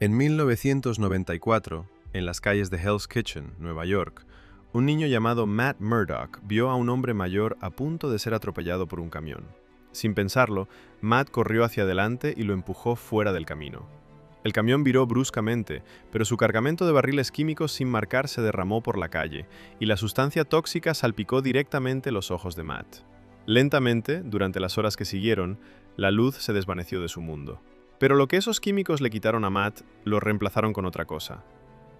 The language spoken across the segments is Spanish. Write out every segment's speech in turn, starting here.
En 1994, en las calles de Hell's Kitchen, Nueva York, un niño llamado Matt Murdock vio a un hombre mayor a punto de ser atropellado por un camión. Sin pensarlo, Matt corrió hacia adelante y lo empujó fuera del camino. El camión viró bruscamente, pero su cargamento de barriles químicos sin marcar se derramó por la calle, y la sustancia tóxica salpicó directamente los ojos de Matt. Lentamente, durante las horas que siguieron, la luz se desvaneció de su mundo. Pero lo que esos químicos le quitaron a Matt, lo reemplazaron con otra cosa.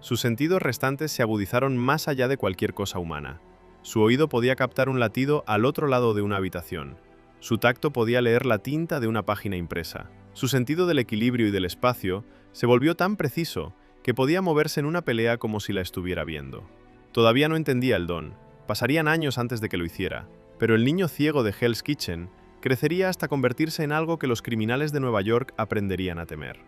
Sus sentidos restantes se agudizaron más allá de cualquier cosa humana. Su oído podía captar un latido al otro lado de una habitación. Su tacto podía leer la tinta de una página impresa. Su sentido del equilibrio y del espacio se volvió tan preciso que podía moverse en una pelea como si la estuviera viendo. Todavía no entendía el don. Pasarían años antes de que lo hiciera, pero el niño ciego de Hell's Kitchen crecería hasta convertirse en algo que los criminales de Nueva York aprenderían a temer.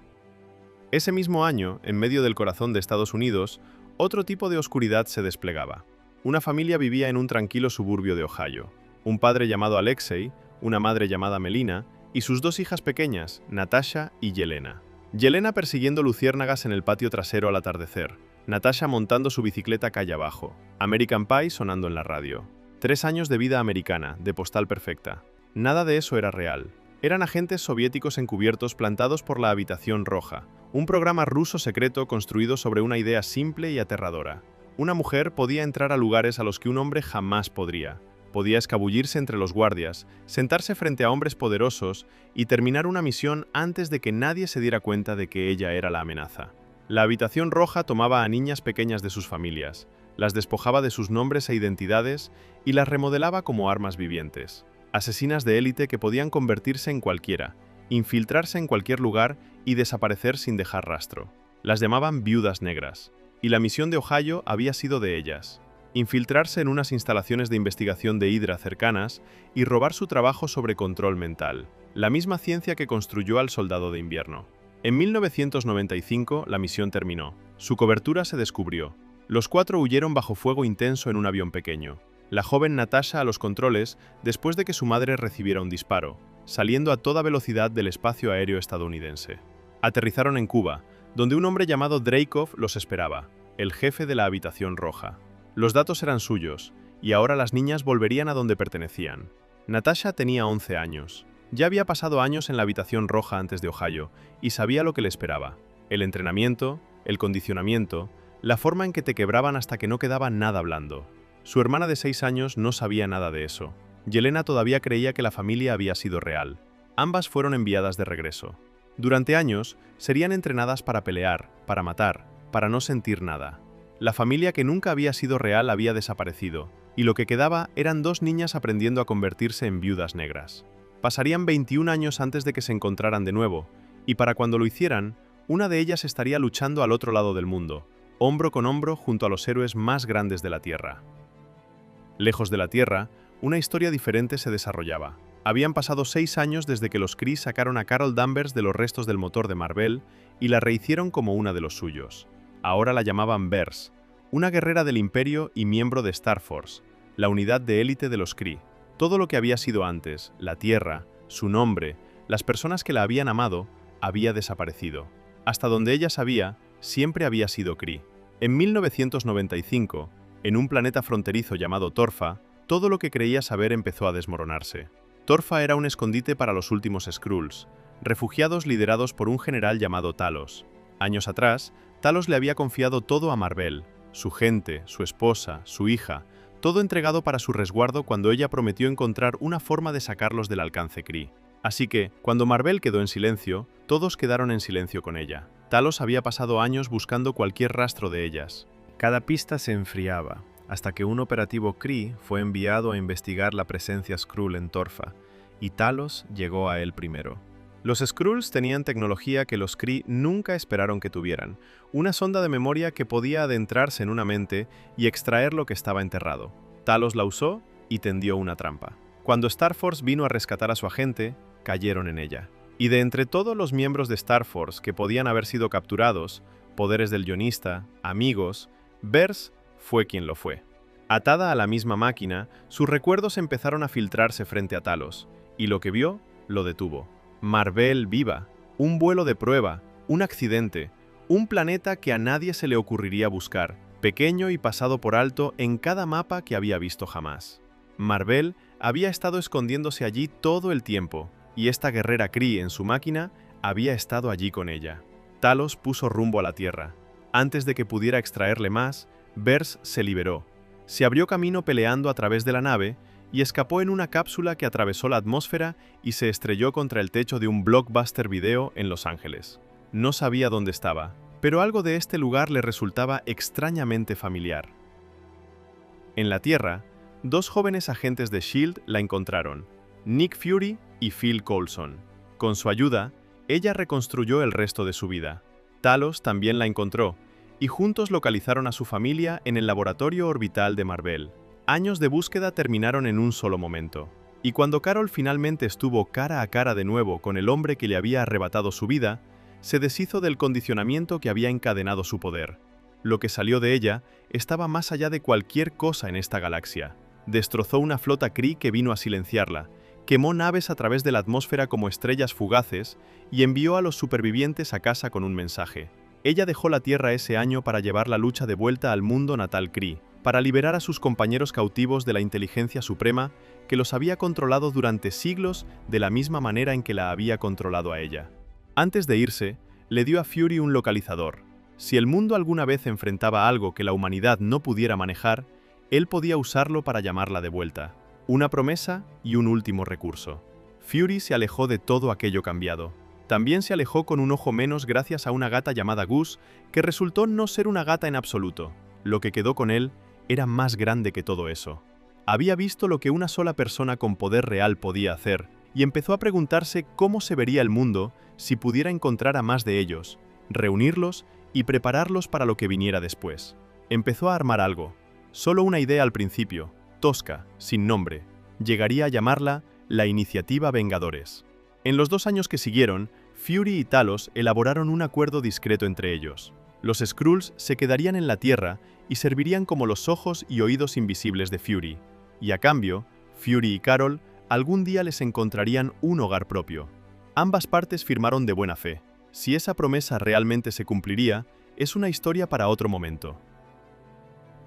Ese mismo año, en medio del corazón de Estados Unidos, otro tipo de oscuridad se desplegaba. Una familia vivía en un tranquilo suburbio de Ohio. Un padre llamado Alexei, una madre llamada Melina, y sus dos hijas pequeñas, Natasha y Yelena. Yelena persiguiendo luciérnagas en el patio trasero al atardecer, Natasha montando su bicicleta calle abajo, American Pie sonando en la radio. 3 años de vida americana, de postal perfecta. Nada de eso era real. Eran agentes soviéticos encubiertos plantados por la Habitación Roja, un programa ruso secreto construido sobre una idea simple y aterradora. Una mujer podía entrar a lugares a los que un hombre jamás podría. Podía escabullirse entre los guardias, sentarse frente a hombres poderosos y terminar una misión antes de que nadie se diera cuenta de que ella era la amenaza. La Habitación Roja tomaba a niñas pequeñas de sus familias, las despojaba de sus nombres e identidades y las remodelaba como armas vivientes. Asesinas de élite que podían convertirse en cualquiera, infiltrarse en cualquier lugar y desaparecer sin dejar rastro. Las llamaban viudas negras, y la misión de Ohio había sido de ellas. Infiltrarse en unas instalaciones de investigación de Hydra cercanas y robar su trabajo sobre control mental, la misma ciencia que construyó al Soldado de Invierno. En 1995 la misión terminó. Su cobertura se descubrió. Los 4 huyeron bajo fuego intenso en un avión pequeño. La joven Natasha a los controles después de que su madre recibiera un disparo, saliendo a toda velocidad del espacio aéreo estadounidense. Aterrizaron en Cuba, donde un hombre llamado Dreykov los esperaba, el jefe de la Habitación Roja. Los datos eran suyos, y ahora las niñas volverían a donde pertenecían. Natasha tenía 11 años. Ya había pasado años en la Habitación Roja antes de Ohio, y sabía lo que le esperaba. El entrenamiento, el condicionamiento, la forma en que te quebraban hasta que no quedaba nada blando. Su hermana de 6 años no sabía nada de eso. Yelena todavía creía que la familia había sido real. Ambas fueron enviadas de regreso. Durante años, serían entrenadas para pelear, para matar, para no sentir nada. La familia que nunca había sido real había desaparecido, y lo que quedaba eran 2 niñas aprendiendo a convertirse en viudas negras. Pasarían 21 años antes de que se encontraran de nuevo, y para cuando lo hicieran, una de ellas estaría luchando al otro lado del mundo, hombro con hombro junto a los héroes más grandes de la Tierra. Lejos de la Tierra, una historia diferente se desarrollaba. Habían pasado 6 años desde que los Kree sacaron a Carol Danvers de los restos del motor de Mar-Vell y la rehicieron como una de los suyos. Ahora la llamaban Vers, una guerrera del Imperio y miembro de Star Force, la unidad de élite de los Kree. Todo lo que había sido antes, la Tierra, su nombre, las personas que la habían amado, había desaparecido. Hasta donde ella sabía, siempre había sido Kree. En 1995, en un planeta fronterizo llamado Torfa, todo lo que creía saber empezó a desmoronarse. Torfa era un escondite para los últimos Skrulls, refugiados liderados por un general llamado Talos. Años atrás, Talos le había confiado todo a Mar-Vell, su gente, su esposa, su hija, todo entregado para su resguardo cuando ella prometió encontrar una forma de sacarlos del alcance Kree. Así que, cuando Mar-Vell quedó en silencio, todos quedaron en silencio con ella. Talos había pasado años buscando cualquier rastro de ellas. Cada pista se enfriaba, hasta que un operativo Kree fue enviado a investigar la presencia Skrull en Torfa, y Talos llegó a él primero. Los Skrulls tenían tecnología que los Kree nunca esperaron que tuvieran, una sonda de memoria que podía adentrarse en una mente y extraer lo que estaba enterrado. Talos la usó y tendió una trampa. Cuando Star Force vino a rescatar a su agente, cayeron en ella. Y de entre todos los miembros de Star Force que podían haber sido capturados, poderes del guionista, amigos, Vers fue quien lo fue. Atada a la misma máquina, sus recuerdos empezaron a filtrarse frente a Talos, y lo que vio, lo detuvo. Mar-Vell viva, un vuelo de prueba, un accidente, Un planeta que a nadie se le ocurriría buscar, pequeño y pasado por alto en cada mapa que había visto jamás. Mar-Vell había estado escondiéndose allí todo el tiempo, y esta guerrera Kree en su máquina había estado allí con ella. Talos puso rumbo a la Tierra. Antes de que pudiera extraerle más, Vers se liberó. Se abrió camino peleando a través de la nave y escapó en una cápsula que atravesó la atmósfera y se estrelló contra el techo de un Blockbuster Video en Los Ángeles. No sabía dónde estaba, pero algo de este lugar le resultaba extrañamente familiar. En la Tierra, dos jóvenes agentes de S.H.I.E.L.D. la encontraron, Nick Fury y Phil Coulson. Con su ayuda, ella reconstruyó el resto de su vida. Talos también la encontró, y juntos localizaron a su familia en el laboratorio orbital de Mar-Vell. Años de búsqueda terminaron en un solo momento, y cuando Carol finalmente estuvo cara a cara de nuevo con el hombre que le había arrebatado su vida, se deshizo del condicionamiento que había encadenado su poder. Lo que salió de ella estaba más allá de cualquier cosa en esta galaxia. Destrozó una flota Kree que vino a silenciarla, quemó naves a través de la atmósfera como estrellas fugaces y envió a los supervivientes a casa con un mensaje. Ella dejó la Tierra ese año para llevar la lucha de vuelta al mundo natal Kree, para liberar a sus compañeros cautivos de la inteligencia suprema que los había controlado durante siglos de la misma manera en que la había controlado a ella. Antes de irse, le dio a Fury un localizador. Si el mundo alguna vez enfrentaba algo que la humanidad no pudiera manejar, él podía usarlo para llamarla de vuelta. Una promesa y un último recurso. Fury se alejó de todo aquello cambiado. También se alejó con un ojo menos gracias a una gata llamada Goose, que resultó no ser una gata en absoluto. Lo que quedó con él era más grande que todo eso. Había visto lo que una sola persona con poder real podía hacer, y empezó a preguntarse cómo se vería el mundo si pudiera encontrar a más de ellos, reunirlos y prepararlos para lo que viniera después. Empezó a armar algo. Solo una idea al principio, tosca, sin nombre. Llegaría a llamarla la Iniciativa Vengadores. En los 2 años que siguieron, Fury y Talos elaboraron un acuerdo discreto entre ellos. Los Skrulls se quedarían en la Tierra y servirían como los ojos y oídos invisibles de Fury. Y a cambio, Fury y Carol algún día les encontrarían un hogar propio. Ambas partes firmaron de buena fe. Si esa promesa realmente se cumpliría, es una historia para otro momento.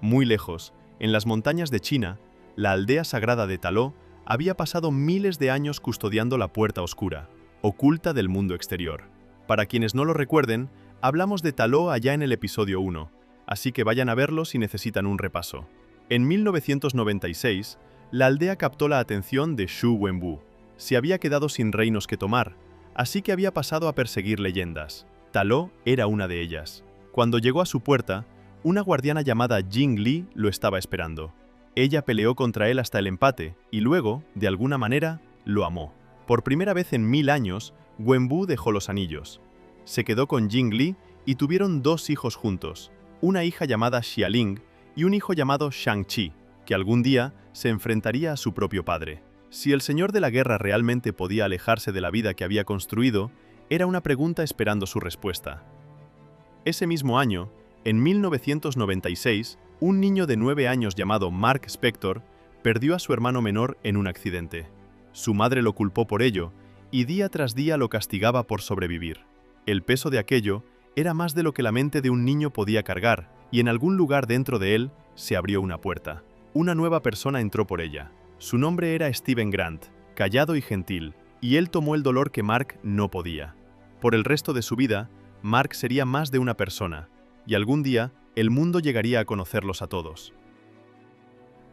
Muy lejos, en las montañas de China, la aldea sagrada de Taló había pasado miles de años custodiando la puerta oscura, oculta del mundo exterior. Para quienes no lo recuerden, hablamos de Taló allá en el episodio 1, así que vayan a verlo si necesitan un repaso. En 1996, la aldea captó la atención de Xu Wenwu. Se había quedado sin reinos que tomar, así que había pasado a perseguir leyendas. Taló era una de ellas. Cuando llegó a su puerta, una guardiana llamada Jing Li lo estaba esperando. Ella peleó contra él hasta el empate y luego, de alguna manera, lo amó. Por primera vez en 1000 años, Wenwu dejó los anillos. Se quedó con Jing Li y tuvieron 2 hijos juntos, una hija llamada Xialing y un hijo llamado Shang-Chi, que algún día se enfrentaría a su propio padre. Si el señor de la guerra realmente podía alejarse de la vida que había construido, era una pregunta esperando su respuesta. Ese mismo año, en 1996, un niño de 9 años llamado Mark Spector perdió a su hermano menor en un accidente. Su madre lo culpó por ello y día tras día lo castigaba por sobrevivir. El peso de aquello era más de lo que la mente de un niño podía cargar, y en algún lugar dentro de él se abrió una puerta. Una nueva persona entró por ella. Su nombre era Steven Grant, callado y gentil, y él tomó el dolor que Mark no podía. Por el resto de su vida, Mark sería más de una persona, y algún día el mundo llegaría a conocerlos a todos.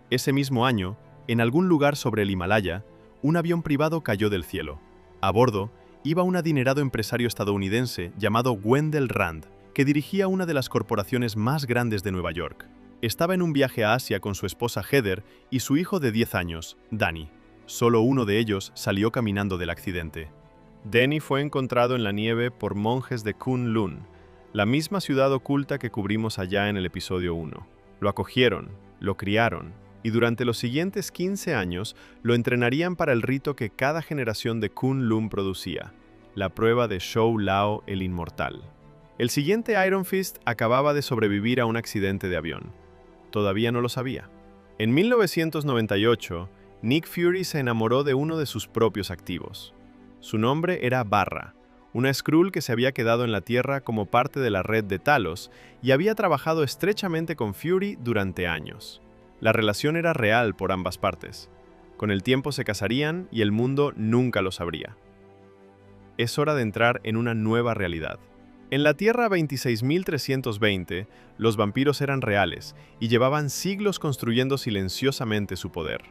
Ese mismo año, en algún lugar sobre el Himalaya, un avión privado cayó del cielo. A bordo iba un adinerado empresario estadounidense llamado Wendell Rand, que dirigía una de las corporaciones más grandes de Nueva York. Estaba en un viaje a Asia con su esposa Heather y su hijo de 10 años, Danny. Solo uno de ellos salió caminando del accidente. Danny fue encontrado en la nieve por monjes de Kunlun, la misma ciudad oculta que cubrimos allá en el episodio 1. Lo acogieron, lo criaron, y durante los siguientes 15 años lo entrenarían para el rito que cada generación de Kunlun producía, la prueba de Shou Lao el Inmortal. El siguiente Iron Fist acababa de sobrevivir a un accidente de avión. Todavía no lo sabía. En 1998, Nick Fury se enamoró de uno de sus propios activos. Su nombre era Barra, una Skrull que se había quedado en la Tierra como parte de la red de Talos y había trabajado estrechamente con Fury durante años. La relación era real por ambas partes. Con el tiempo se casarían y el mundo nunca lo sabría. Es hora de entrar en una nueva realidad. En la Tierra 26.320, los vampiros eran reales y llevaban siglos construyendo silenciosamente su poder.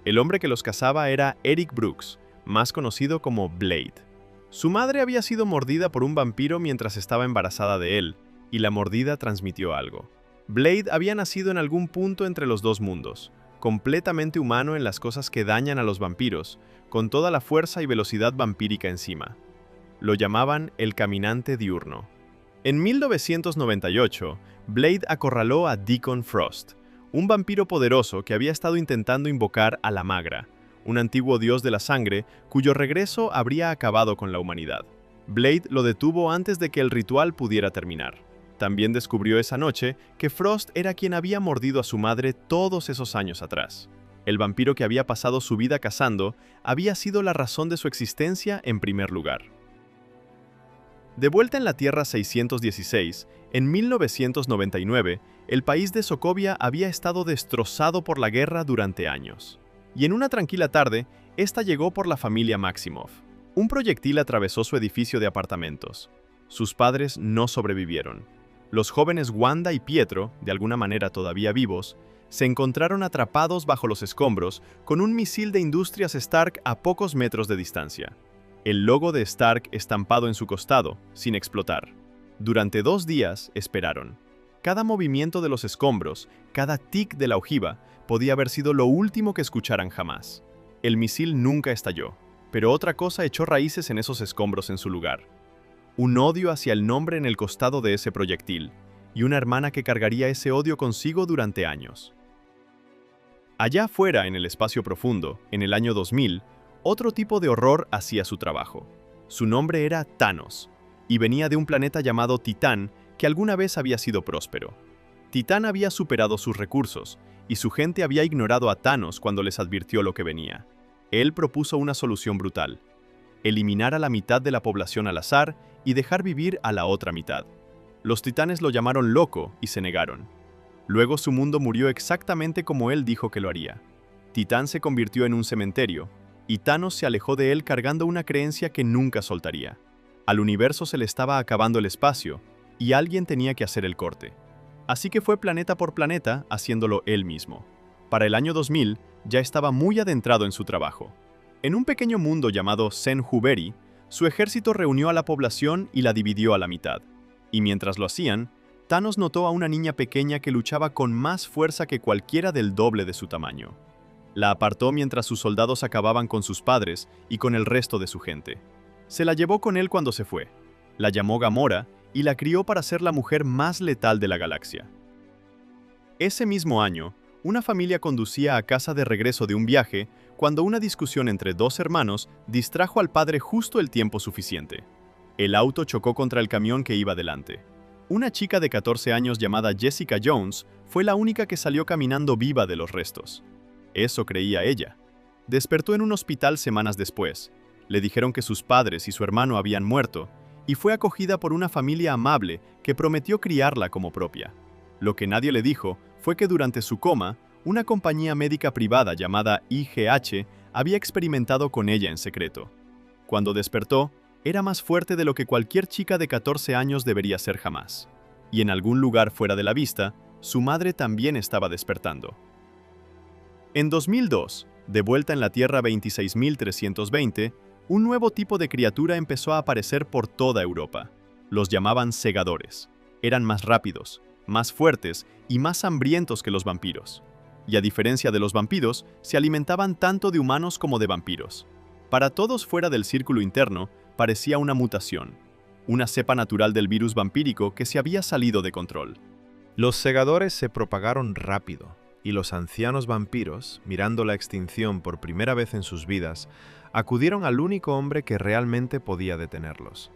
El hombre que los cazaba era Eric Brooks, más conocido como Blade. Su madre había sido mordida por un vampiro mientras estaba embarazada de él, y la mordida transmitió algo. Blade había nacido en algún punto entre los dos mundos, completamente humano en las cosas que dañan a los vampiros, con toda la fuerza y velocidad vampírica encima. Lo llamaban el Caminante Diurno. En 1998, Blade acorraló a Deacon Frost, un vampiro poderoso que había estado intentando invocar a la Magra, un antiguo dios de la sangre cuyo regreso habría acabado con la humanidad. Blade lo detuvo antes de que el ritual pudiera terminar. También descubrió esa noche que Frost era quien había mordido a su madre todos esos años atrás. El vampiro que había pasado su vida cazando había sido la razón de su existencia en primer lugar. De vuelta en la Tierra 616, en 1999, el país de Sokovia había estado destrozado por la guerra durante años. Y en una tranquila tarde, esta llegó por la familia Maximoff. Un proyectil atravesó su edificio de apartamentos. Sus padres no sobrevivieron. Los jóvenes Wanda y Pietro, de alguna manera todavía vivos, se encontraron atrapados bajo los escombros con un misil de Industrias Stark a pocos metros de distancia. El logo de Stark estampado en su costado, sin explotar. Durante 2 días esperaron. Cada movimiento de los escombros, cada tic de la ojiva, podía haber sido lo último que escucharan jamás. El misil nunca estalló, pero otra cosa echó raíces en esos escombros en su lugar. Un odio hacia el nombre en el costado de ese proyectil, y una hermana que cargaría ese odio consigo durante años. Allá afuera, en el espacio profundo, en el año 2000, otro tipo de horror hacía su trabajo. Su nombre era Thanos, y venía de un planeta llamado Titán que alguna vez había sido próspero. Titán había superado sus recursos, y su gente había ignorado a Thanos cuando les advirtió lo que venía. Él propuso una solución brutal: eliminar a la mitad de la población al azar y dejar vivir a la otra mitad. Los titanes lo llamaron loco y se negaron. Luego su mundo murió exactamente como él dijo que lo haría. Titán se convirtió en un cementerio, y Thanos se alejó de él cargando una creencia que nunca soltaría. Al universo se le estaba acabando el espacio, y alguien tenía que hacer el corte. Así que fue planeta por planeta haciéndolo él mismo. Para el año 2000 ya estaba muy adentrado en su trabajo. En un pequeño mundo llamado Sen-Juberi, su ejército reunió a la población y la dividió a la mitad. Y mientras lo hacían, Thanos notó a una niña pequeña que luchaba con más fuerza que cualquiera del doble de su tamaño. La apartó mientras sus soldados acababan con sus padres y con el resto de su gente. Se la llevó con él cuando se fue. La llamó Gamora y la crió para ser la mujer más letal de la galaxia. Ese mismo año, una familia conducía a casa de regreso de un viaje cuando una discusión entre 2 hermanos distrajo al padre justo el tiempo suficiente. El auto chocó contra el camión que iba delante. Una chica de 14 años llamada Jessica Jones fue la única que salió caminando viva de los restos. Eso creía ella. Despertó en un hospital semanas después. Le dijeron que sus padres y su hermano habían muerto, y fue acogida por una familia amable que prometió criarla como propia. Lo que nadie le dijo fue que durante su coma, una compañía médica privada llamada IGH había experimentado con ella en secreto. Cuando despertó, era más fuerte de lo que cualquier chica de 14 años debería ser jamás. Y en algún lugar fuera de la vista, su madre también estaba despertando. En 2002, de vuelta en la Tierra 26.320, un nuevo tipo de criatura empezó a aparecer por toda Europa. Los llamaban segadores. Eran más rápidos, más fuertes y más hambrientos que los vampiros. Y a diferencia de los vampiros, se alimentaban tanto de humanos como de vampiros. Para todos fuera del círculo interno, parecía una mutación, una cepa natural del virus vampírico que se había salido de control. Los segadores se propagaron rápido, y los ancianos vampiros, mirando la extinción por primera vez en sus vidas, acudieron al único hombre que realmente podía detenerlos: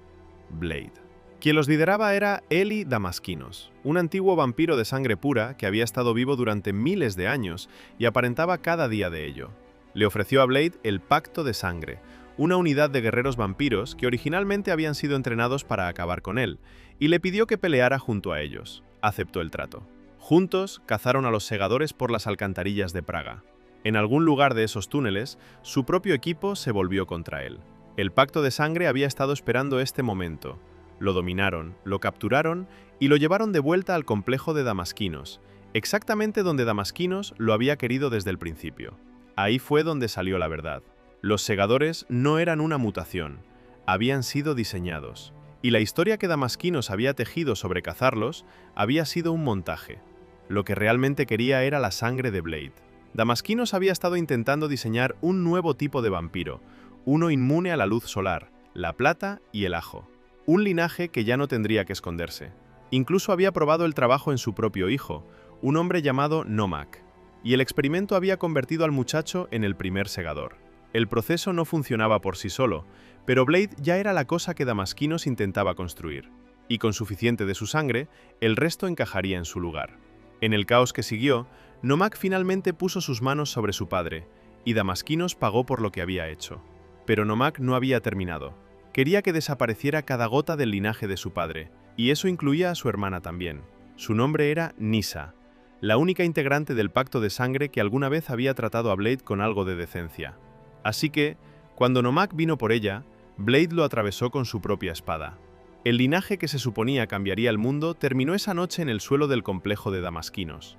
Blade. Quien los lideraba era Eli Damaskinos, un antiguo vampiro de sangre pura que había estado vivo durante miles de años y aparentaba cada día de ello. Le ofreció a Blade el Pacto de Sangre, una unidad de guerreros vampiros que originalmente habían sido entrenados para acabar con él, y le pidió que peleara junto a ellos. Aceptó el trato. Juntos cazaron a los segadores por las alcantarillas de Praga. En algún lugar de esos túneles, su propio equipo se volvió contra él. El Pacto de Sangre había estado esperando este momento. Lo dominaron, lo capturaron y lo llevaron de vuelta al complejo de Damaskinos, exactamente donde Damaskinos lo había querido desde el principio. Ahí fue donde salió la verdad. Los segadores no eran una mutación, habían sido diseñados. Y la historia que Damaskinos había tejido sobre cazarlos había sido un montaje. Lo que realmente quería era la sangre de Blade. Damaskinos había estado intentando diseñar un nuevo tipo de vampiro, uno inmune a la luz solar, la plata y el ajo. Un linaje que ya no tendría que esconderse. Incluso había probado el trabajo en su propio hijo, un hombre llamado Nomak, y el experimento había convertido al muchacho en el primer segador. El proceso no funcionaba por sí solo, pero Blade ya era la cosa que Damaskinos intentaba construir, y con suficiente de su sangre, el resto encajaría en su lugar. En el caos que siguió, Nomak finalmente puso sus manos sobre su padre, y Damaskinos pagó por lo que había hecho. Pero Nomak no había terminado. Quería que desapareciera cada gota del linaje de su padre, y eso incluía a su hermana también. Su nombre era Nyssa, la única integrante del Pacto de Sangre que alguna vez había tratado a Blade con algo de decencia. Así que, cuando Nomak vino por ella, Blade lo atravesó con su propia espada. El linaje que se suponía cambiaría el mundo terminó esa noche en el suelo del complejo de Damaskinos.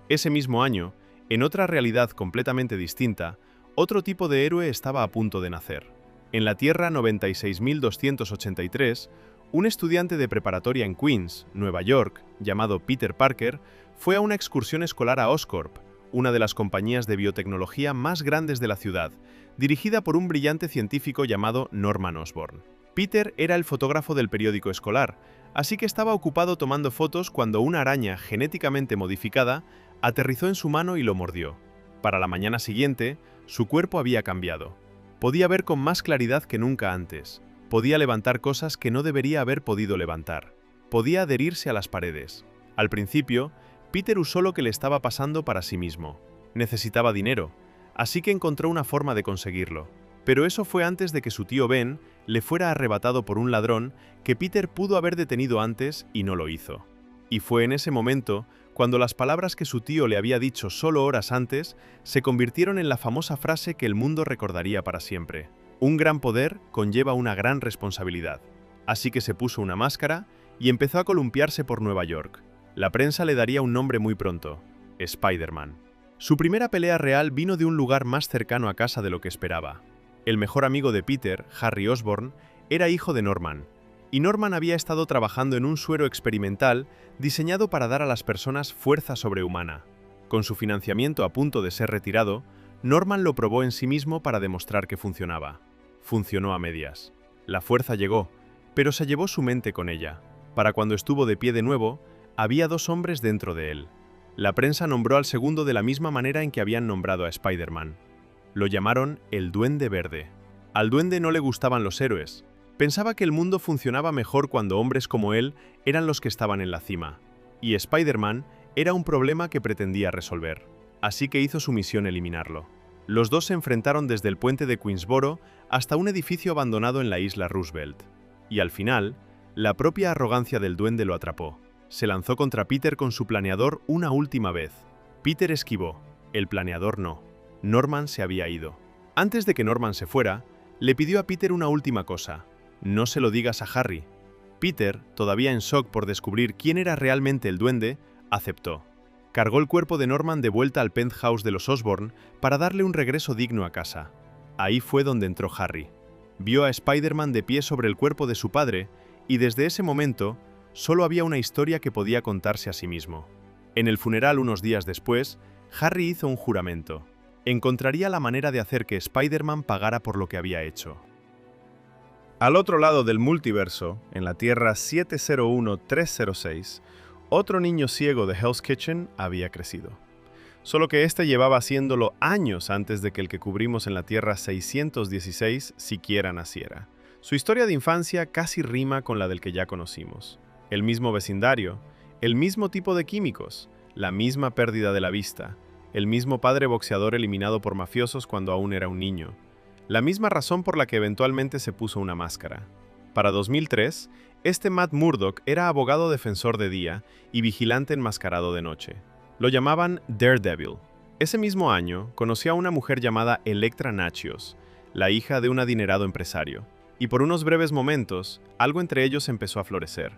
Ese mismo año, en otra realidad completamente distinta, otro tipo de héroe estaba a punto de nacer. En la Tierra 96.283, un estudiante de preparatoria en Queens, Nueva York, llamado Peter Parker, fue a una excursión escolar a Oscorp, una de las compañías de biotecnología más grandes de la ciudad, dirigida por un brillante científico llamado Norman Osborn. Peter era el fotógrafo del periódico escolar, así que estaba ocupado tomando fotos cuando una araña genéticamente modificada aterrizó en su mano y lo mordió. Para la mañana siguiente, su cuerpo había cambiado. Podía ver con más claridad que nunca antes. Podía levantar cosas que no debería haber podido levantar. Podía adherirse a las paredes. Al principio, Peter usó lo que le estaba pasando para sí mismo. Necesitaba dinero, así que encontró una forma de conseguirlo. Pero eso fue antes de que su tío Ben le fuera arrebatado por un ladrón que Peter pudo haber detenido antes y no lo hizo. Y fue en ese momento cuando las palabras que su tío le había dicho solo horas antes se convirtieron en la famosa frase que el mundo recordaría para siempre. Un gran poder conlleva una gran responsabilidad. Así que se puso una máscara y empezó a columpiarse por Nueva York. La prensa le daría un nombre muy pronto: Spider-Man. Su primera pelea real vino de un lugar más cercano a casa de lo que esperaba. El mejor amigo de Peter, Harry Osborn, era hijo de Norman, y Norman había estado trabajando en un suero experimental diseñado para dar a las personas fuerza sobrehumana. Con su financiamiento a punto de ser retirado, Norman lo probó en sí mismo para demostrar que funcionaba. Funcionó a medias. La fuerza llegó, pero se llevó su mente con ella. Para cuando estuvo de pie de nuevo, había dos hombres dentro de él. La prensa nombró al segundo de la misma manera en que habían nombrado a Spider-Man. Lo llamaron el Duende Verde. Al Duende no le gustaban los héroes. Pensaba que el mundo funcionaba mejor cuando hombres como él eran los que estaban en la cima. Y Spider-Man era un problema que pretendía resolver. Así que hizo su misión eliminarlo. Los dos se enfrentaron desde el puente de Queensboro hasta un edificio abandonado en la isla Roosevelt. Y al final, la propia arrogancia del Duende lo atrapó. Se lanzó contra Peter con su planeador una última vez. Peter esquivó, el planeador no. Norman se había ido. Antes de que Norman se fuera, le pidió a Peter una última cosa: no se lo digas a Harry. Peter, todavía en shock por descubrir quién era realmente el Duende, aceptó. Cargó el cuerpo de Norman de vuelta al penthouse de los Osborn para darle un regreso digno a casa. Ahí fue donde entró Harry. Vio a Spider-Man de pie sobre el cuerpo de su padre, y desde ese momento, solo había una historia que podía contarse a sí mismo. En el funeral unos días después, Harry hizo un juramento. Encontraría la manera de hacer que Spider-Man pagara por lo que había hecho. Al otro lado del multiverso, en la Tierra 701306, otro niño ciego de Hell's Kitchen había crecido. Solo que este llevaba haciéndolo años antes de que el que cubrimos en la Tierra 616 siquiera naciera. Su historia de infancia casi rima con la del que ya conocimos. El mismo vecindario, el mismo tipo de químicos, la misma pérdida de la vista, el mismo padre boxeador eliminado por mafiosos cuando aún era un niño, la misma razón por la que eventualmente se puso una máscara. Para 2003, este Matt Murdock era abogado defensor de día y vigilante enmascarado de noche. Lo llamaban Daredevil. Ese mismo año, conoció a una mujer llamada Elektra Natchios, la hija de un adinerado empresario, y por unos breves momentos, algo entre ellos empezó a florecer,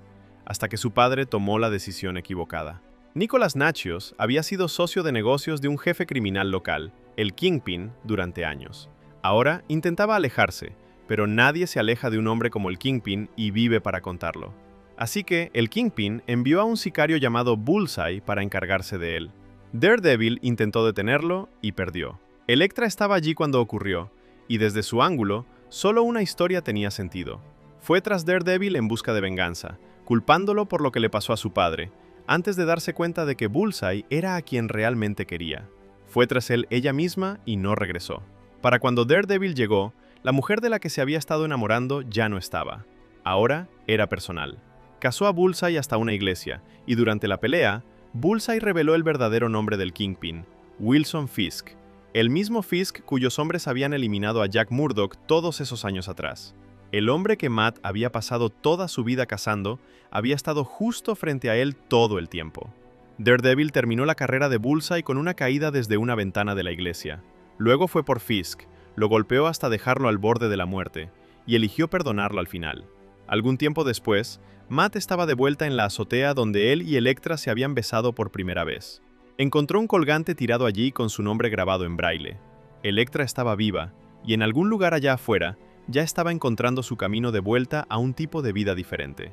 hasta que su padre tomó la decisión equivocada. Nicholas Natchios había sido socio de negocios de un jefe criminal local, el Kingpin, durante años. Ahora intentaba alejarse, pero nadie se aleja de un hombre como el Kingpin y vive para contarlo. Así que el Kingpin envió a un sicario llamado Bullseye para encargarse de él. Daredevil intentó detenerlo y perdió. Elektra estaba allí cuando ocurrió, y desde su ángulo, solo una historia tenía sentido. Fue tras Daredevil en busca de venganza, culpándolo por lo que le pasó a su padre, antes de darse cuenta de que Bullseye era a quien realmente quería. Fue tras él ella misma y no regresó. Para cuando Daredevil llegó, la mujer de la que se había estado enamorando ya no estaba. Ahora era personal. Cazó a Bullseye hasta una iglesia, y durante la pelea, Bullseye reveló el verdadero nombre del Kingpin, Wilson Fisk, el mismo Fisk cuyos hombres habían eliminado a Jack Murdock todos esos años atrás. El hombre que Matt había pasado toda su vida cazando había estado justo frente a él todo el tiempo. Daredevil terminó la carrera de Bullseye con una caída desde una ventana de la iglesia. Luego fue por Fisk, lo golpeó hasta dejarlo al borde de la muerte, y eligió perdonarlo al final. Algún tiempo después, Matt estaba de vuelta en la azotea donde él y Elektra se habían besado por primera vez. Encontró un colgante tirado allí con su nombre grabado en braille. Elektra estaba viva, y en algún lugar allá afuera, ya estaba encontrando su camino de vuelta a un tipo de vida diferente.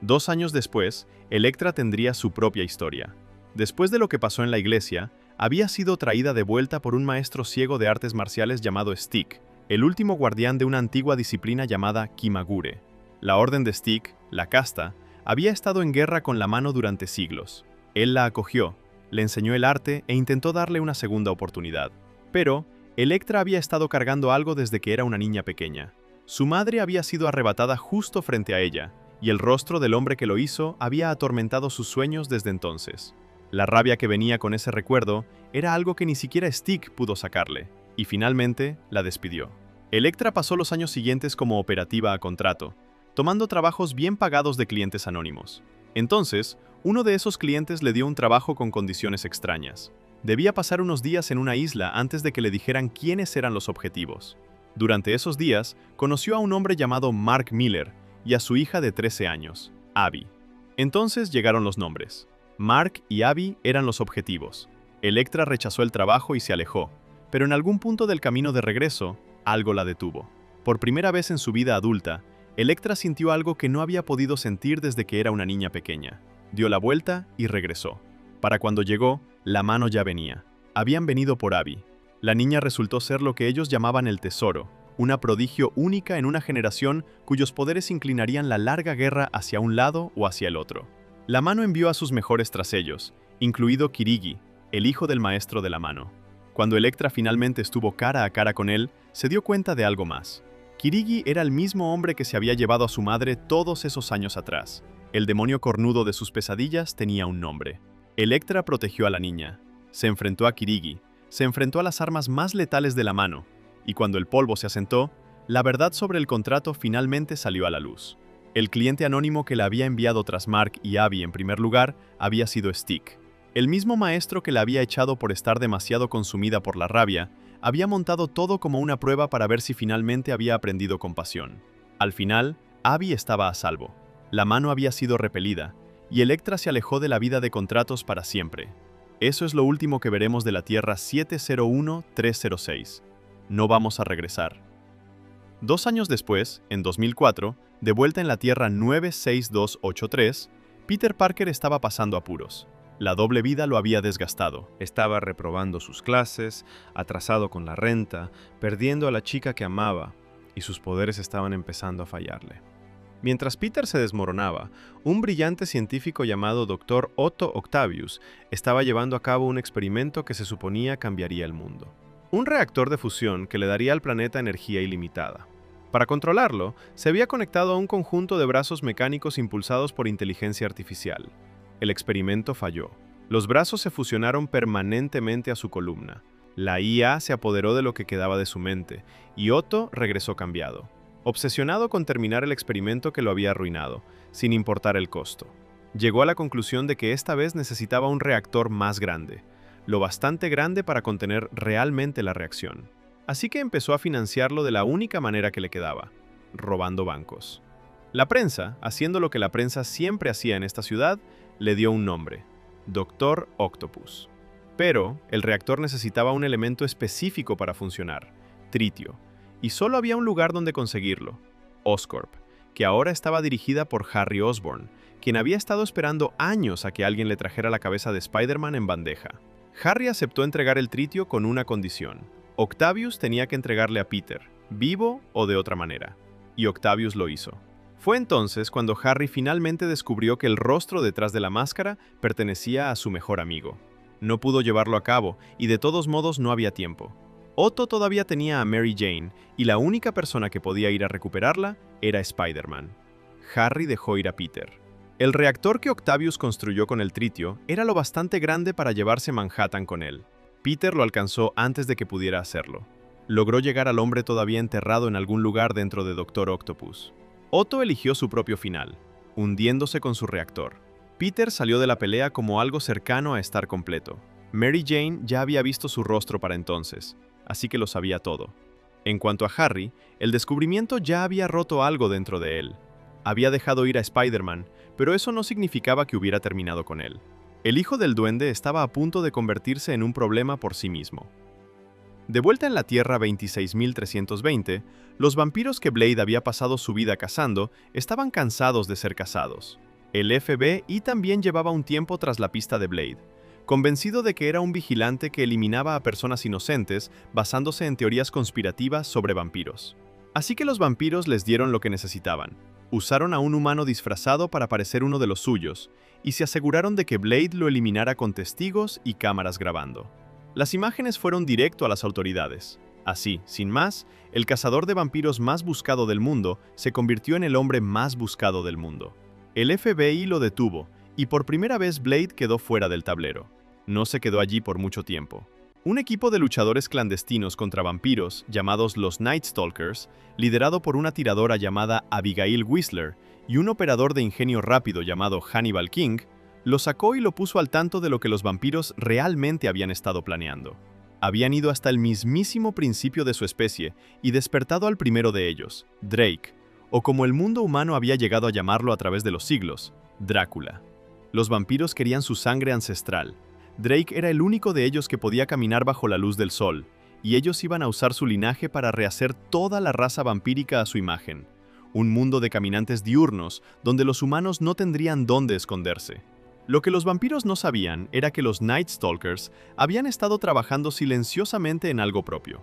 2 años después, Elektra tendría su propia historia. Después de lo que pasó en la iglesia, había sido traída de vuelta por un maestro ciego de artes marciales llamado Stick, el último guardián de una antigua disciplina llamada Kimagure. La orden de Stick, la casta, había estado en guerra con la mano durante siglos. Él la acogió, le enseñó el arte e intentó darle una segunda oportunidad. Pero Elektra había estado cargando algo desde que era una niña pequeña. Su madre había sido arrebatada justo frente a ella, y el rostro del hombre que lo hizo había atormentado sus sueños desde entonces. La rabia que venía con ese recuerdo era algo que ni siquiera Stick pudo sacarle, y finalmente la despidió. Elektra pasó los años siguientes como operativa a contrato, tomando trabajos bien pagados de clientes anónimos. Entonces, uno de esos clientes le dio un trabajo con condiciones extrañas. Debía pasar unos días en una isla antes de que le dijeran quiénes eran los objetivos. Durante esos días, conoció a un hombre llamado Mark Miller y a su hija de 13 años, Abby. Entonces llegaron los nombres. Mark y Abby eran los objetivos. Elektra rechazó el trabajo y se alejó, pero en algún punto del camino de regreso, algo la detuvo. Por primera vez en su vida adulta, Elektra sintió algo que no había podido sentir desde que era una niña pequeña. Dio la vuelta y regresó. Para cuando llegó, la mano ya venía. Habían venido por Abby. La niña resultó ser lo que ellos llamaban el tesoro, una prodigio única en una generación cuyos poderes inclinarían la larga guerra hacia un lado o hacia el otro. La mano envió a sus mejores tras ellos, incluido Kirigi, el hijo del maestro de la mano. Cuando Elektra finalmente estuvo cara a cara con él, se dio cuenta de algo más. Kirigi era el mismo hombre que se había llevado a su madre todos esos años atrás. El demonio cornudo de sus pesadillas tenía un nombre. Elektra protegió a la niña, se enfrentó a Kirigi, se enfrentó a las armas más letales de la mano, y cuando el polvo se asentó, la verdad sobre el contrato finalmente salió a la luz. El cliente anónimo que la había enviado tras Mark y Abby en primer lugar había sido Stick. El mismo maestro que la había echado por estar demasiado consumida por la rabia, había montado todo como una prueba para ver si finalmente había aprendido compasión. Al final, Abby estaba a salvo. La mano había sido repelida, y Elektra se alejó de la vida de contratos para siempre. Eso es lo último que veremos de la Tierra 701-306. No vamos a regresar. 2 años después, en 2004, de vuelta en la Tierra 96283, Peter Parker estaba pasando apuros. La doble vida lo había desgastado. Estaba reprobando sus clases, atrasado con la renta, perdiendo a la chica que amaba, y sus poderes estaban empezando a fallarle. Mientras Peter se desmoronaba, un brillante científico llamado Dr. Otto Octavius estaba llevando a cabo un experimento que se suponía cambiaría el mundo. Un reactor de fusión que le daría al planeta energía ilimitada. Para controlarlo, se había conectado a un conjunto de brazos mecánicos impulsados por inteligencia artificial. El experimento falló. Los brazos se fusionaron permanentemente a su columna, La IA se apoderó de lo que quedaba de su mente, y Otto regresó cambiado, obsesionado con terminar el experimento que lo había arruinado, sin importar el costo. Llegó a la conclusión de que esta vez necesitaba un reactor más grande, lo bastante grande para contener realmente la reacción. Así que empezó a financiarlo de la única manera que le quedaba, robando bancos. La prensa, haciendo lo que la prensa siempre hacía en esta ciudad, le dio un nombre: Doctor Octopus. Pero el reactor necesitaba un elemento específico para funcionar: tritio, y solo había un lugar donde conseguirlo: Oscorp, que ahora estaba dirigida por Harry Osborn, quien había estado esperando años a que alguien le trajera la cabeza de Spider-Man en bandeja. Harry aceptó entregar el tritio con una condición: Octavius tenía que entregarle a Peter, vivo o de otra manera, y Octavius lo hizo. Fue entonces cuando Harry finalmente descubrió que el rostro detrás de la máscara pertenecía a su mejor amigo. No pudo llevarlo a cabo, y de todos modos no había tiempo. Otto todavía tenía a Mary Jane, y la única persona que podía ir a recuperarla era Spider-Man. Harry dejó ir a Peter. El reactor que Octavius construyó con el tritio era lo bastante grande para llevarse Manhattan con él. Peter lo alcanzó antes de que pudiera hacerlo. Logró llegar al hombre todavía enterrado en algún lugar dentro de Doctor Octopus. Otto eligió su propio final, hundiéndose con su reactor. Peter salió de la pelea como algo cercano a estar completo. Mary Jane ya había visto su rostro para entonces, así que lo sabía todo. En cuanto a Harry, el descubrimiento ya había roto algo dentro de él. Había dejado ir a Spider-Man, pero eso no significaba que hubiera terminado con él. El hijo del duende estaba a punto de convertirse en un problema por sí mismo. De vuelta en la Tierra 26.320, los vampiros que Blade había pasado su vida cazando estaban cansados de ser cazados. El FBI también llevaba un tiempo tras la pista de Blade, convencido de que era un vigilante que eliminaba a personas inocentes basándose en teorías conspirativas sobre vampiros. Así que los vampiros les dieron lo que necesitaban. Usaron a un humano disfrazado para parecer uno de los suyos, y se aseguraron de que Blade lo eliminara con testigos y cámaras grabando. Las imágenes fueron directo a las autoridades. Así, sin más, el cazador de vampiros más buscado del mundo se convirtió en el hombre más buscado del mundo. El FBI lo detuvo, y por primera vez Blade quedó fuera del tablero. No se quedó allí por mucho tiempo. Un equipo de luchadores clandestinos contra vampiros, llamados los Night Stalkers, liderado por una tiradora llamada Abigail Whistler y un operador de ingenio rápido llamado Hannibal King, lo sacó y lo puso al tanto de lo que los vampiros realmente habían estado planeando. Habían ido hasta el mismísimo principio de su especie y despertado al primero de ellos, Drake, o como el mundo humano había llegado a llamarlo a través de los siglos, Drácula. Los vampiros querían su sangre ancestral. Drake era el único de ellos que podía caminar bajo la luz del sol, y ellos iban a usar su linaje para rehacer toda la raza vampírica a su imagen. Un mundo de caminantes diurnos, donde los humanos no tendrían dónde esconderse. Lo que los vampiros no sabían era que los Night Stalkers habían estado trabajando silenciosamente en algo propio.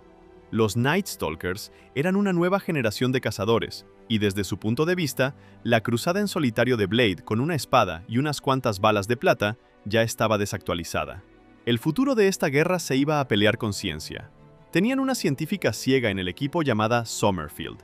Los Night Stalkers eran una nueva generación de cazadores, y desde su punto de vista, la cruzada en solitario de Blade con una espada y unas cuantas balas de plata ya estaba desactualizada. El futuro de esta guerra se iba a pelear con ciencia. Tenían una científica ciega en el equipo llamada Summerfield,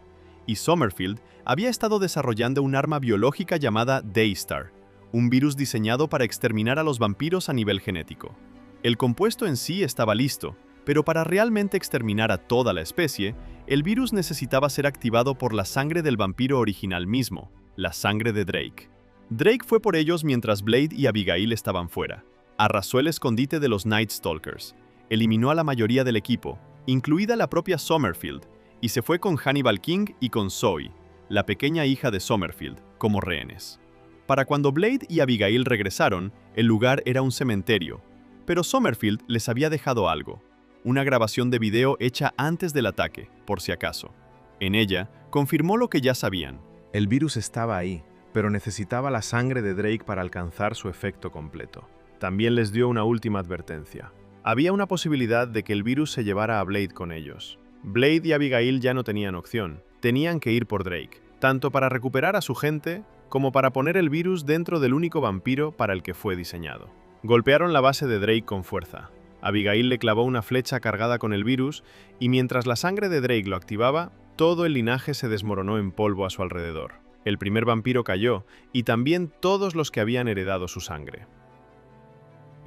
y Summerfield había estado desarrollando un arma biológica llamada Daystar, un virus diseñado para exterminar a los vampiros a nivel genético. El compuesto en sí estaba listo, pero para realmente exterminar a toda la especie, el virus necesitaba ser activado por la sangre del vampiro original mismo, la sangre de Drake. Drake fue por ellos mientras Blade y Abigail estaban fuera. Arrasó el escondite de los Night Stalkers, eliminó a la mayoría del equipo, incluida la propia Summerfield, y se fue con Hannibal King y con Zoe, la pequeña hija de Summerfield, como rehenes. Para cuando Blade y Abigail regresaron, el lugar era un cementerio, pero Summerfield les había dejado algo: una grabación de video hecha antes del ataque, por si acaso. En ella, confirmó lo que ya sabían. El virus estaba ahí, pero necesitaba la sangre de Drake para alcanzar su efecto completo. También les dio una última advertencia. Había una posibilidad de que el virus se llevara a Blade con ellos. Blade y Abigail ya no tenían opción. Tenían que ir por Drake, tanto para recuperar a su gente, como para poner el virus dentro del único vampiro para el que fue diseñado. Golpearon la base de Drake con fuerza. Abigail le clavó una flecha cargada con el virus, y mientras la sangre de Drake lo activaba, todo el linaje se desmoronó en polvo a su alrededor. El primer vampiro cayó, y también todos los que habían heredado su sangre.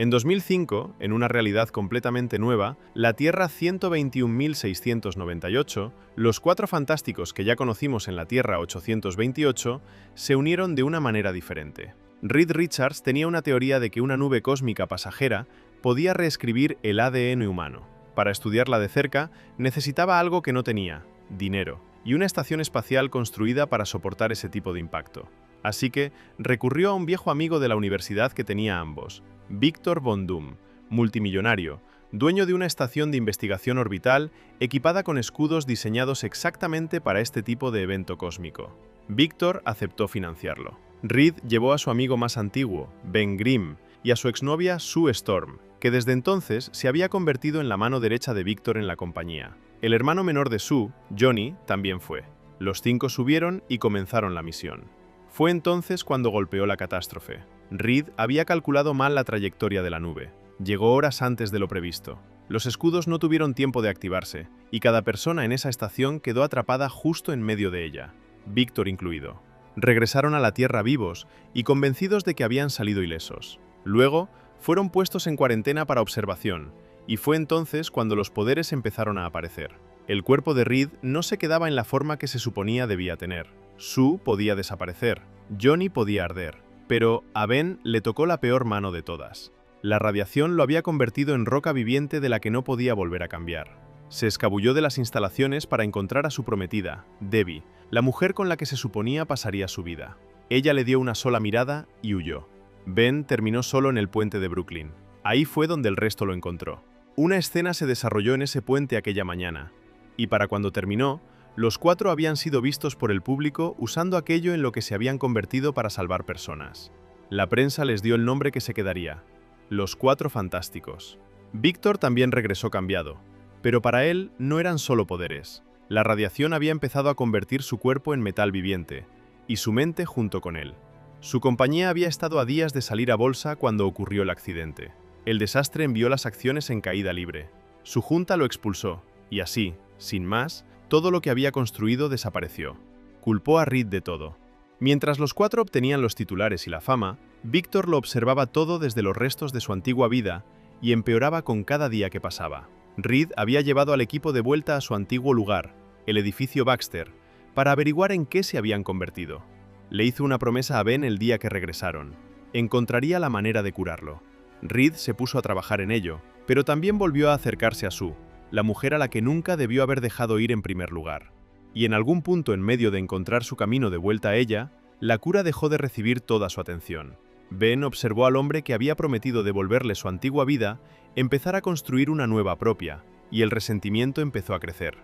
En 2005, en una realidad completamente nueva, la Tierra 121.698, los Cuatro Fantásticos que ya conocimos en la Tierra 828, se unieron de una manera diferente. Reed Richards tenía una teoría de que una nube cósmica pasajera podía reescribir el ADN humano. Para estudiarla de cerca, necesitaba algo que no tenía: dinero, y una estación espacial construida para soportar ese tipo de impacto. Así que recurrió a un viejo amigo de la universidad que tenía ambos, Victor Von Doom, multimillonario, dueño de una estación de investigación orbital equipada con escudos diseñados exactamente para este tipo de evento cósmico. Victor aceptó financiarlo. Reed llevó a su amigo más antiguo, Ben Grimm, y a su exnovia Sue Storm, que desde entonces se había convertido en la mano derecha de Victor en la compañía. El hermano menor de Sue, Johnny, también fue. Los 5 subieron y comenzaron la misión. Fue entonces cuando golpeó la catástrofe. Reed había calculado mal la trayectoria de la nube. Llegó horas antes de lo previsto. Los escudos no tuvieron tiempo de activarse, y cada persona en esa estación quedó atrapada justo en medio de ella, Victor incluido. Regresaron a la Tierra vivos y convencidos de que habían salido ilesos. Luego, fueron puestos en cuarentena para observación, y fue entonces cuando los poderes empezaron a aparecer. El cuerpo de Reed no se quedaba en la forma que se suponía debía tener. Sue podía desaparecer, Johnny podía arder, pero a Ben le tocó la peor mano de todas. La radiación lo había convertido en roca viviente de la que no podía volver a cambiar. Se escabulló de las instalaciones para encontrar a su prometida, Debbie, la mujer con la que se suponía pasaría su vida. Ella le dio una sola mirada y huyó. Ben terminó solo en el puente de Brooklyn. Ahí fue donde el resto lo encontró. Una escena se desarrolló en ese puente aquella mañana, y para cuando terminó, los 4 habían sido vistos por el público usando aquello en lo que se habían convertido para salvar personas. La prensa les dio el nombre que se quedaría: los 4 Fantásticos. Victor también regresó cambiado, pero para él no eran solo poderes. La radiación había empezado a convertir su cuerpo en metal viviente, y su mente junto con él. Su compañía había estado a días de salir a bolsa cuando ocurrió el accidente. El desastre envió las acciones en caída libre. Su junta lo expulsó, y así, sin más, todo lo que había construido desapareció. Culpó a Reed de todo. Mientras los 4 obtenían los titulares y la fama, Victor lo observaba todo desde los restos de su antigua vida y empeoraba con cada día que pasaba. Reed había llevado al equipo de vuelta a su antiguo lugar, el edificio Baxter, para averiguar en qué se habían convertido. Le hizo una promesa a Ben el día que regresaron: encontraría la manera de curarlo. Reed se puso a trabajar en ello, pero también volvió a acercarse a Sue, la mujer a la que nunca debió haber dejado ir en primer lugar. Y en algún punto en medio de encontrar su camino de vuelta a ella, la cura dejó de recibir toda su atención. Ben observó al hombre que había prometido devolverle su antigua vida empezar a construir una nueva propia, y el resentimiento empezó a crecer.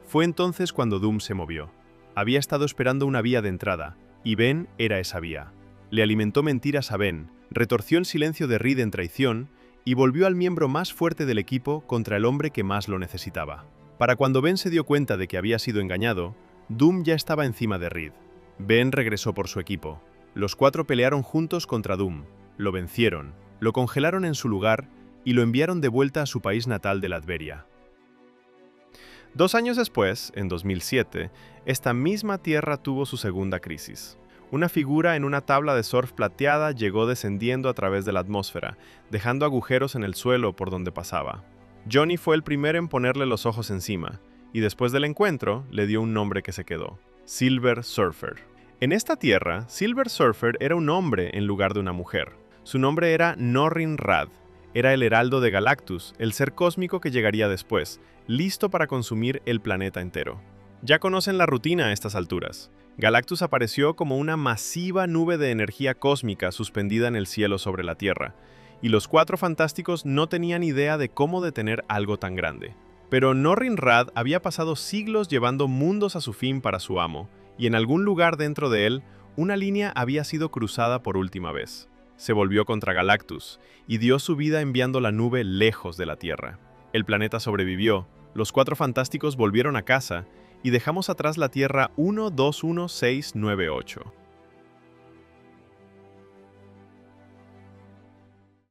Fue entonces cuando Doom se movió. Había estado esperando una vía de entrada, y Ben era esa vía. Le alimentó mentiras a Ben, retorció el silencio de Reed en traición, y volvió al miembro más fuerte del equipo contra el hombre que más lo necesitaba. Para cuando Ben se dio cuenta de que había sido engañado, Doom ya estaba encima de Reed. Ben regresó por su equipo. Los 4 pelearon juntos contra Doom, lo vencieron, lo congelaron en su lugar y lo enviaron de vuelta a su país natal de Latveria. 2 años después, en 2007, esta misma Tierra tuvo su segunda crisis. Una figura en una tabla de surf plateada llegó descendiendo a través de la atmósfera, dejando agujeros en el suelo por donde pasaba. Johnny fue el primero en ponerle los ojos encima, y después del encuentro le dio un nombre que se quedó: Silver Surfer. En esta Tierra, Silver Surfer era un hombre en lugar de una mujer. Su nombre era Norrin Radd. Era el heraldo de Galactus, el ser cósmico que llegaría después, listo para consumir el planeta entero. Ya conocen la rutina a estas alturas. Galactus apareció como una masiva nube de energía cósmica suspendida en el cielo sobre la Tierra, y los 4 Fantásticos no tenían idea de cómo detener algo tan grande. Pero Norrin Radd había pasado siglos llevando mundos a su fin para su amo, y en algún lugar dentro de él, una línea había sido cruzada por última vez. Se volvió contra Galactus, y dio su vida enviando la nube lejos de la Tierra. El planeta sobrevivió, los 4 Fantásticos volvieron a casa, y dejamos atrás la Tierra 121698.